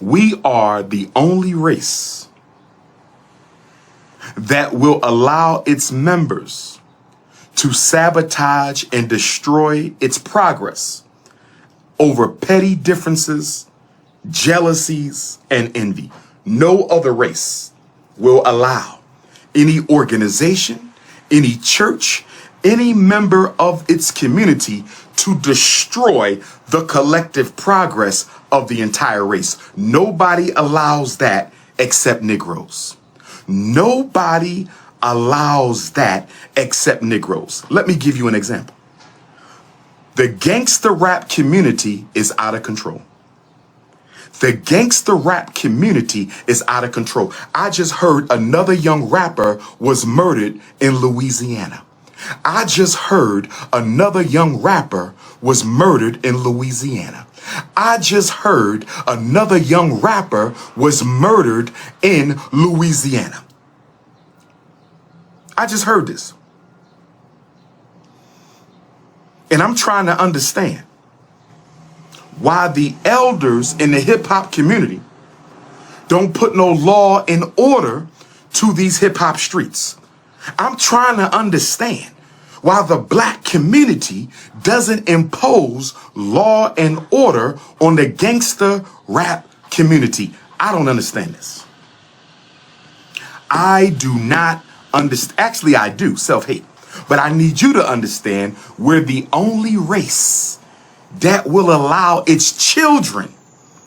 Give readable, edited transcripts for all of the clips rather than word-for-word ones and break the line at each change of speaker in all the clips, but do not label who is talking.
We are the only race that will allow its members to sabotage and destroy its progress over petty differences, jealousies, and envy. No other race will allow any organization, any church, any member of its community to destroy the collective progress of the entire race. Nobody allows that except Negroes. Nobody allows that except Negroes. Let me give you an example. The gangster rap community is out of control. The gangster rap community is out of control. I just heard another young rapper was murdered in Louisiana. I just heard another young rapper was murdered in Louisiana. I just heard another young rapper was murdered in Louisiana. I just heard this. And I'm trying to understand why the elders in the hip hop community don't put no law and order to these hip hop streets. I'm trying to understand why the black community doesn't impose law and order on the gangster rap community. I don't understand this. I do not understand. Actually, I do, self-hate. But I need you to understand we're the only race that will allow its children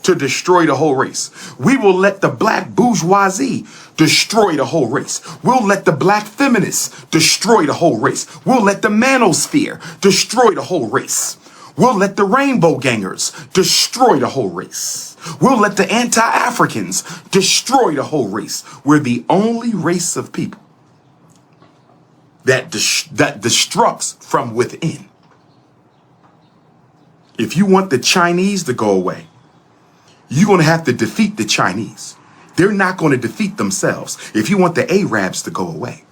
to destroy the whole race. We will let the black bourgeoisie destroy the whole race. We'll let the black feminists destroy the whole race. We'll let the manosphere destroy the whole race. We'll let the rainbow gangers destroy the whole race. We'll let the anti-Africans destroy the whole race. We're the only race of people that destructs from within. If you want the Chinese to go away, you're going to have to defeat the Chinese. They're not going to defeat themselves. If you want the Arabs to go away,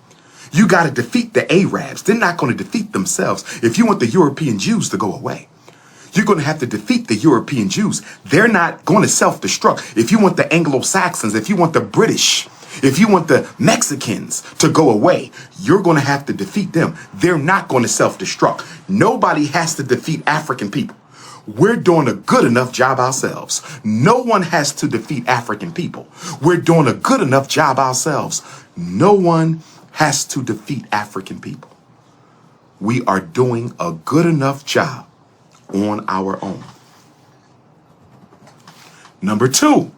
you got to defeat the Arabs. They're not going to defeat themselves. If you want the European Jews to go away, you're going to have to defeat the European Jews. They're not going to self-destruct. If you want the Anglo-Saxons, if you want the British, if you want the Mexicans to go away, you're going to have to defeat them. They're not going to self-destruct. Nobody has to defeat African people. We're doing a good enough job ourselves. No one has to defeat African people. We're doing a good enough job ourselves. No one has to defeat African people. We are doing a good enough job on our own. Number two,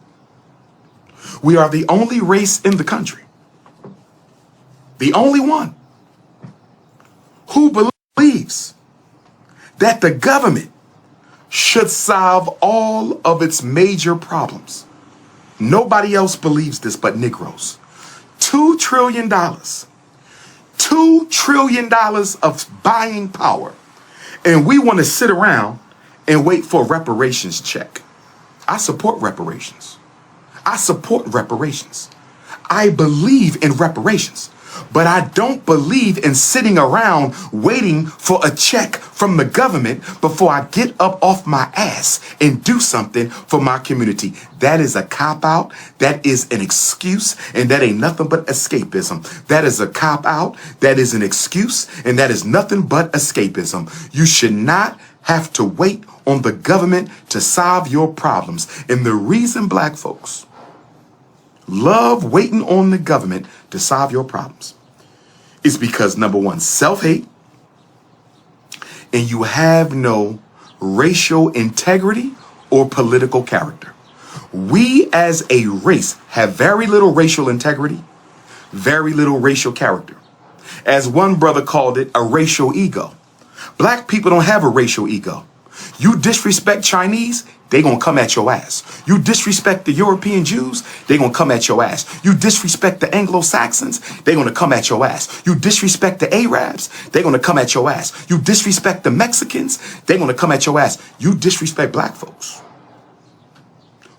we are the only race in the country, the only one, who believes that the government should solve all of its major problems. Nobody else believes this but Negroes. $2 trillion. $2 trillion of buying power. And we want to sit around and wait for a reparations check. I support reparations. I support reparations. I believe in reparations. But I don't believe in sitting around waiting for a check from the government before I get up off my ass and do something for my community. That is a cop-out. That is an excuse. And that ain't nothing but escapism. That is a cop-out. That is an excuse. And that is nothing but escapism. You should not have to wait on the government to solve your problems. And the reason black folks love waiting on the government to solve your problems is because, number one, self-hate, and you have no racial integrity or political character. We as a race have very little racial integrity, very little racial character. As one brother called it, a racial ego. Black people don't have a racial ego. You disrespect Chinese, they gonna come at your ass. You disrespect the European Jews, they gonna come at your ass. You disrespect the Anglo-Saxons, they gonna come at your ass. You disrespect the Arabs, they gonna come at your ass. You disrespect the Mexicans, they gonna come at your ass. You disrespect black folks,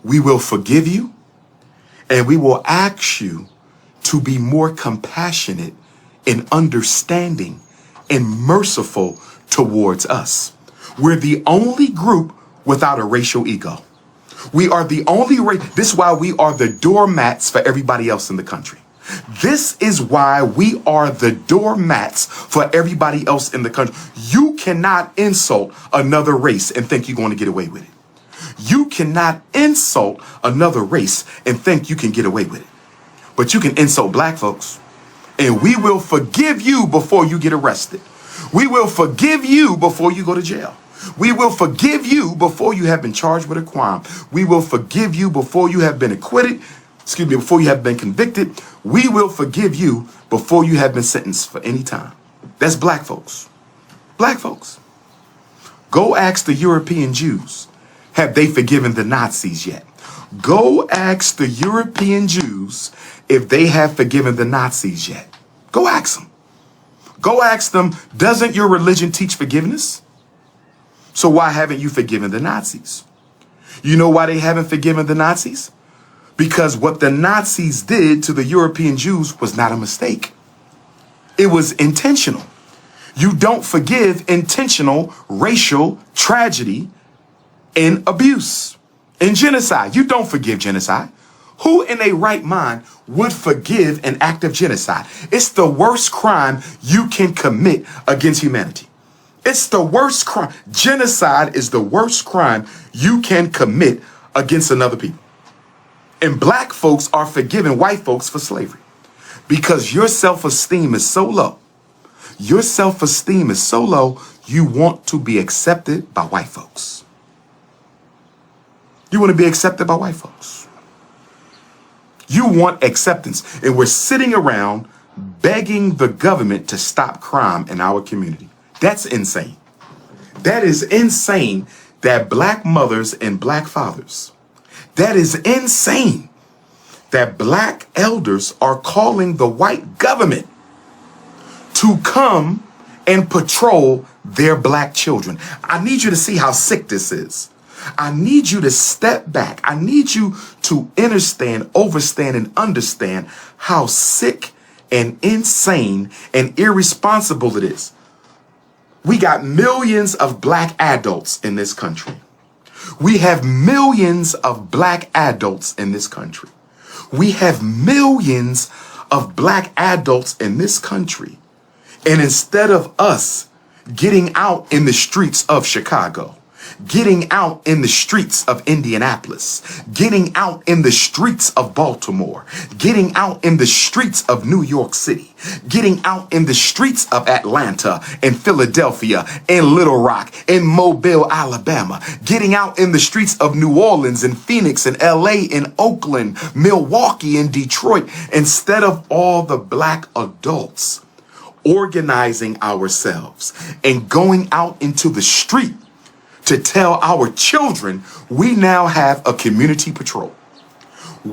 we will forgive you, and we will ask you to be more compassionate and understanding and merciful towards us. We're the only group without a racial ego. We are the only race. This is why we are the doormats for everybody else in the country. This is why we are the doormats for everybody else in the country. You cannot insult another race and think you're going to get away with it. You cannot insult another race and think you can get away with it. But you can insult black folks, and we will forgive you before you get arrested. We will forgive you before you go to jail. We will forgive you before you have been charged with a crime. We will forgive you before you have been acquitted. Before you have been convicted. We will forgive you before you have been sentenced for any time. That's black folks. Black folks. Go ask the European Jews. Have they forgiven the Nazis yet? Go ask the European Jews if they have forgiven the Nazis yet. Go ask them. Go ask them, doesn't your religion teach forgiveness? So why haven't you forgiven the Nazis? You know why they haven't forgiven the Nazis? Because what the Nazis did to the European Jews was not a mistake. It was intentional. You don't forgive intentional racial tragedy and abuse and genocide. You don't forgive genocide. Who in a right mind would forgive an act of genocide? It's the worst crime you can commit against humanity. It's the worst crime. Genocide is the worst crime you can commit against another people. And black folks are forgiving white folks for slavery because your self-esteem is so low. Your self-esteem is so low, you want to be accepted by white folks. You want to be accepted by white folks. You want acceptance. And we're sitting around begging the government to stop crime in our community. That's insane. That is insane that black mothers and black fathers, that is insane that black elders are calling the white government to come and patrol their black children. I need you to see how sick this is. I need you to step back. I need you to understand, overstand, and understand how sick and insane and irresponsible it is. We got millions of black adults in this country. We have millions of black adults in this country. We have millions of black adults in this country. And instead of us getting out in the streets of Chicago, getting out in the streets of Indianapolis, getting out in the streets of Baltimore, getting out in the streets of New York City, getting out in the streets of Atlanta and Philadelphia and Little Rock and Mobile, Alabama, getting out in the streets of New Orleans and Phoenix and LA and Oakland, Milwaukee and Detroit, instead of all the black adults organizing ourselves and going out into the street to tell our children, we now have a community patrol.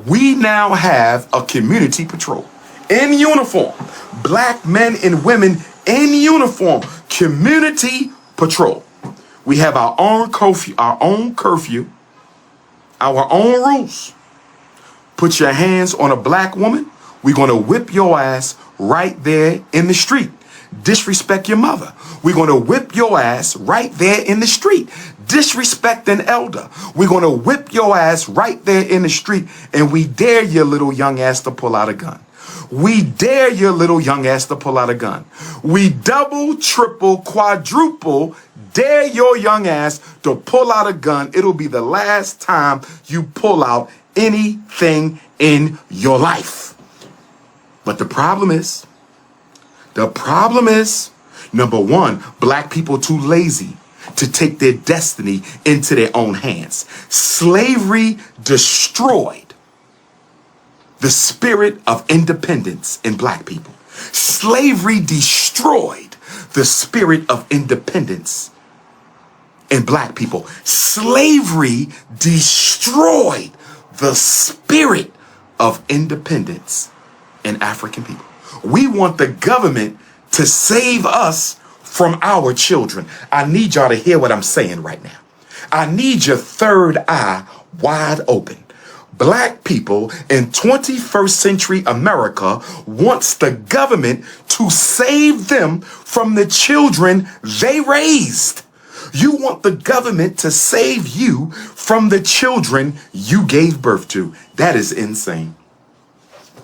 We now have a community patrol in uniform. Black men and women in uniform. Community patrol. We have our own curfew, our own rules. Put your hands on a black woman, we're going to whip your ass right there in the street. Disrespect your mother, we're going to whip your ass right there in the street. Disrespect an elder, we're going to whip your ass right there in the street. And we dare your little young ass to pull out a gun. We dare your little young ass to pull out a gun. We double, triple, quadruple dare your young ass to pull out a gun. It'll be the last time you pull out anything in your life. But the problem is, number one, black people too lazy to take their destiny into their own hands. Slavery destroyed the spirit of independence in black people. Slavery destroyed the spirit of independence in black people. Slavery destroyed the spirit of independence in African people. We want the government to save us from our children. I need y'all to hear what I'm saying right now. I need your third eye wide open. Black people in 21st century America wants the government to save them from the children they raised. You want the government to save you from the children you gave birth to. That is insane.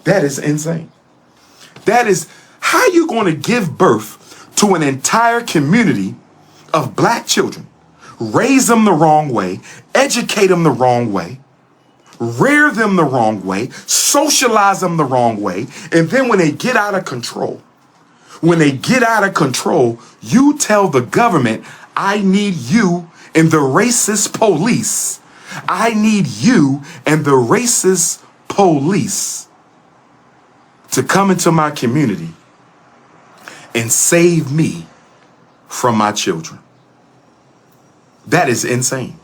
That is insane. That is how you going to give birth to an entire community of black children, raise them the wrong way, educate them the wrong way, rear them the wrong way, socialize them the wrong way, and then when they get out of control, you tell the government, I need you and the racist police. I need you and the racist police to come into my community and save me from my children. That is insane.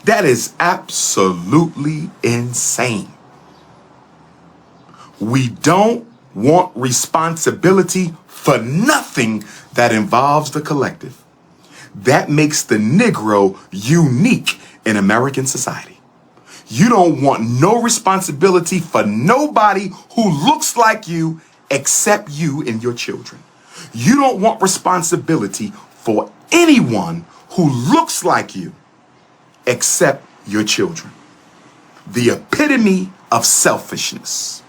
That is absolutely insane. We don't want responsibility for nothing that involves the collective. That makes the Negro unique in American society. You don't want no responsibility for nobody who looks like you except you and your children. You don't want responsibility for anyone who looks like you except your children. The epitome of selfishness.